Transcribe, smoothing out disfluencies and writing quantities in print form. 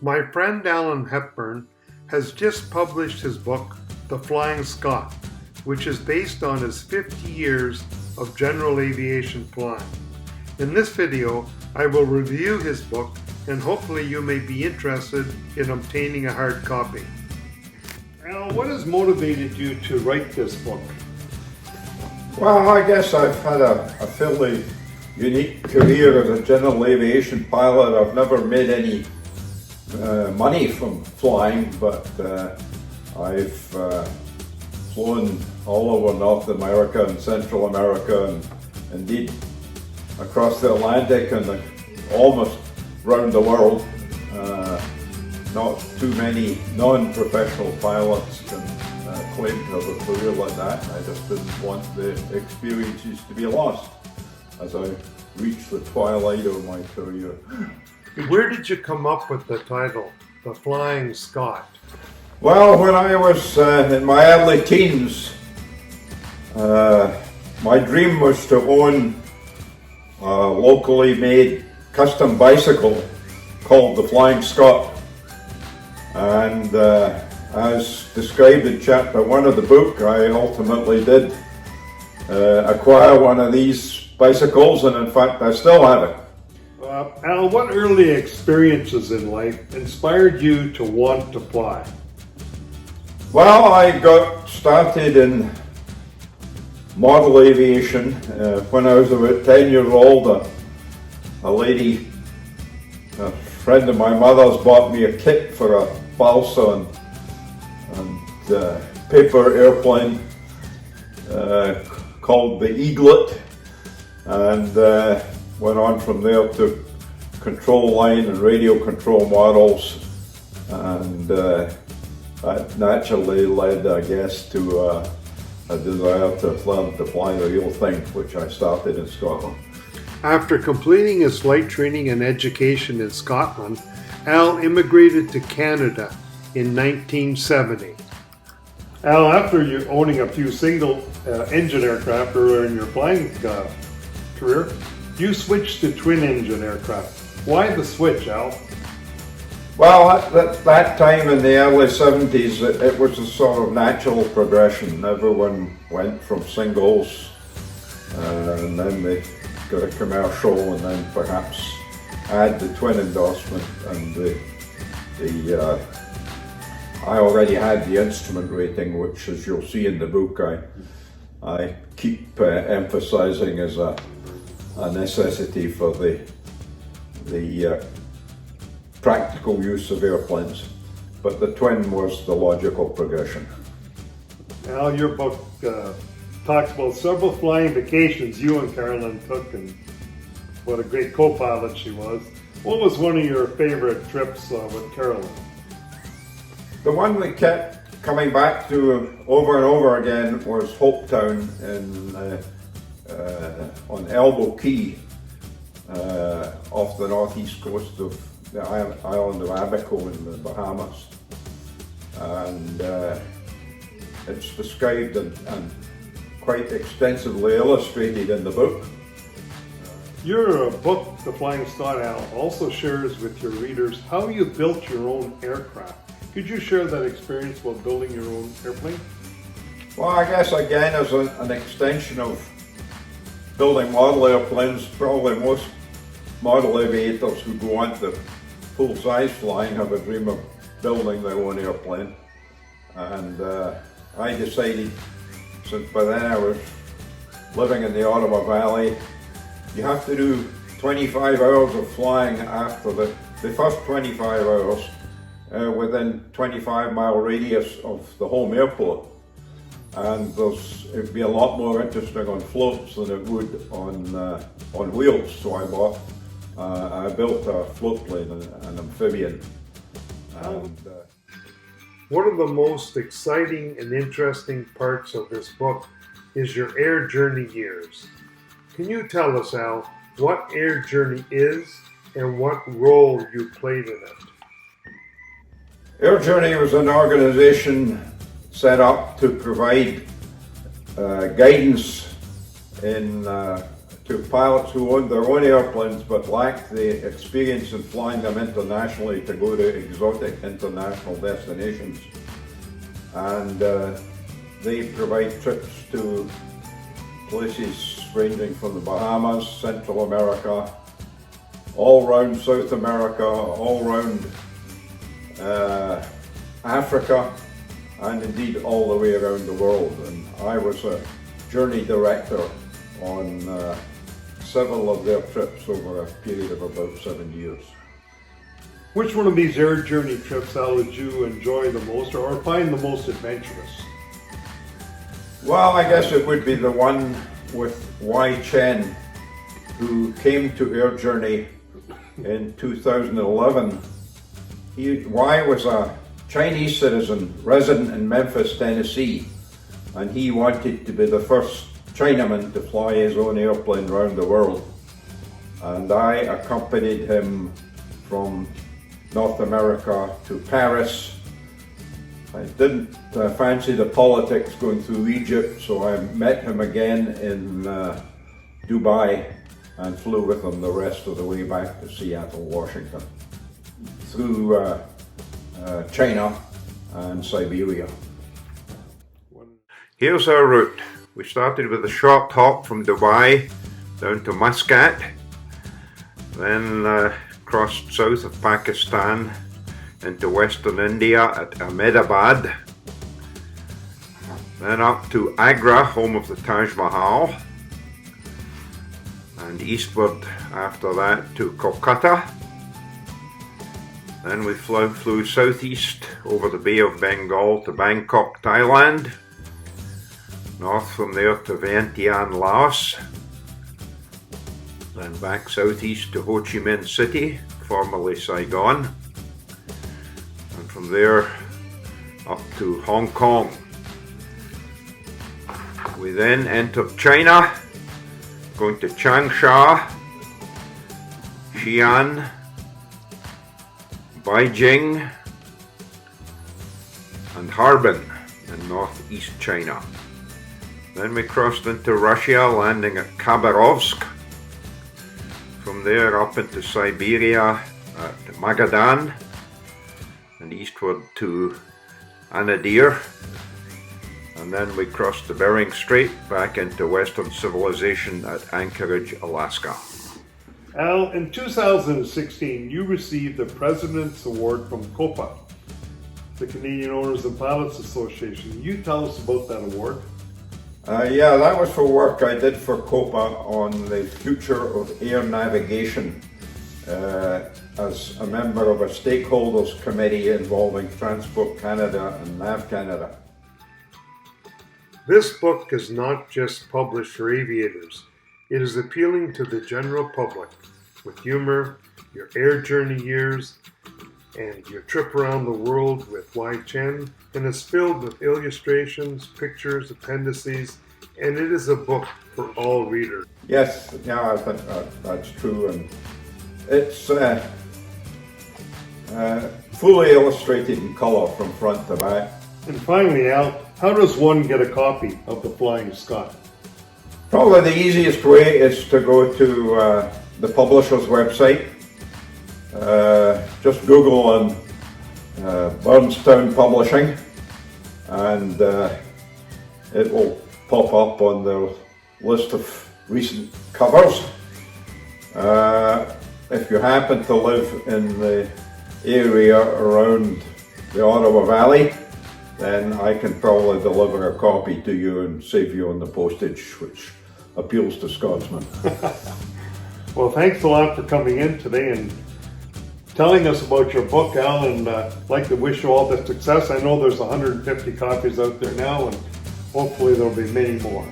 My friend Allan Hepburn has just published his book, The Flying Scot, which is based on his 50 years of general aviation flying. In this video, I will review his book and hopefully you may be interested in obtaining a hard copy. Al, what has motivated you to write this book? Well, I guess I've had a fairly unique career as a general aviation pilot. I've never made any money from flying, but I've flown all over North America and Central America and indeed across the Atlantic and almost around the world. Not too many non-professional pilots can claim to have a career like that. I just didn't want the experiences to be lost as I reached the twilight of my career. Where did you come up with the title, The Flying Scot? Well, when I was in my early teens, my dream was to own a locally made custom bicycle called the Flying Scot. And as described in chapter 1 of the book, I ultimately did acquire one of these bicycles, and in fact I still have it. Al, what early experiences in life inspired you to want to fly? Well, I got started in model aviation when I was about 10 years old. A lady, a friend of my mother's, bought me a kit for a balsa and paper airplane called the Eaglet, and went on from there to control line and radio control models, and that naturally led, I guess, to a desire to learn to fly the real thing, which I started in Scotland. After completing his flight training and education in Scotland, Al immigrated to Canada in 1970. Al, after you owning a few single engine aircraft earlier in your flying career, you switched to twin engine aircraft. Why the switch, Al? Well, at that time in the early 70s, it was a sort of natural progression. Everyone went from singles, and then they got a commercial, and then perhaps add the twin endorsement. And I already had the instrument rating, which, as you'll see in the book, I keep emphasizing as a necessity for the practical use of airplanes, but the twin was the logical progression. Al, your book talks about several flying vacations you and Carolyn took, and what a great co-pilot she was. What was one of your favorite trips with Carolyn? The one we kept coming back to over and over again was Hopetown on Elbow Key off the northeast coast of the island of Abaco in the Bahamas. And it's described and quite extensively illustrated in the book. Your book, The Flying Scot, Al, also shares with your readers how you built your own aircraft. Could you share that experience while building your own airplane? Well, I guess again as an extension of building model airplanes, probably most model aviators who go on to full-size flying have a dream of building their own airplane. And I decided, since by then I was living in the Ottawa Valley, you have to do 25 hours of flying after the first 25 hours within 25-mile radius of the home airport. And it'd be a lot more interesting on floats than it would on wheels. So I built a float plane, an amphibian. And, one of the most exciting and interesting parts of this book is your air journey years. Can you tell us, Al, what Air Journey is and what role you played in it? Air Journey was an organization set up to provide guidance in to pilots who owned their own airplanes but lacked the experience in flying them internationally to go to exotic international destinations. And they provide trips to places ranging from the Bahamas, Central America, all around South America, all around Africa, and indeed all the way around the world. And I was a journey director on several of their trips over a period of about 7 years. Which one of these air journey trips, Al, did you enjoy the most or find the most adventurous? Well, I guess it would be the one with Y. Chen, who came to Air Journey in 2011. Y was a Chinese citizen resident in Memphis, Tennessee, and he wanted to be the first Chinaman to fly his own airplane around the world. And I accompanied him from North America to Paris. I didn't fancy the politics going through Egypt, so I met him again in Dubai and flew with him the rest of the way back to Seattle, Washington, through China and Siberia. Here's our route. We started with a short hop from Dubai down to Muscat, then crossed south of Pakistan into western India at Ahmedabad, then up to Agra, home of the Taj Mahal, and eastward after that to Kolkata. Then we flew southeast over the Bay of Bengal to Bangkok, Thailand, north from there to Vientiane, Laos, then back southeast to Ho Chi Minh City, formerly Saigon, and from there up to Hong Kong. We then entered China, going to Changsha, Xi'an, Beijing, and Harbin in northeast China. Then we crossed into Russia, landing at Khabarovsk. From there up into Siberia at Magadan, and eastward to Anadyr. And then we crossed the Bering Strait back into Western civilization at Anchorage, Alaska. Al, in 2016, you received the President's Award from COPA, the Canadian Owners and Pilots Association. Can you tell us about that award? Yeah, that was for work I did for COPA on the future of air navigation as a member of a stakeholders committee involving Transport Canada and NAV Canada. This book is not just published for aviators. It is appealing to the general public with humor, your air journey years, and your trip around the world with Y. Chen, and is filled with illustrations, pictures, appendices, and it is a book for all readers. Yes, yeah, I think that's true, and it's fully illustrated in colour from front to back. And finally, Al, how does one get a copy of the Flying Scot? Probably the easiest way is to go to the publisher's website. Just Google on Burnstown Publishing, and it will pop up on their list of recent covers. If you happen to live in the area around the Ottawa Valley, then I can probably deliver a copy to you and save you on the postage, which appeals to Scotsmen. Well, thanks a lot for coming in today and telling us about your book, Al, and I'd like to wish you all the success. I know there's 150 copies out there now, and hopefully there'll be many more.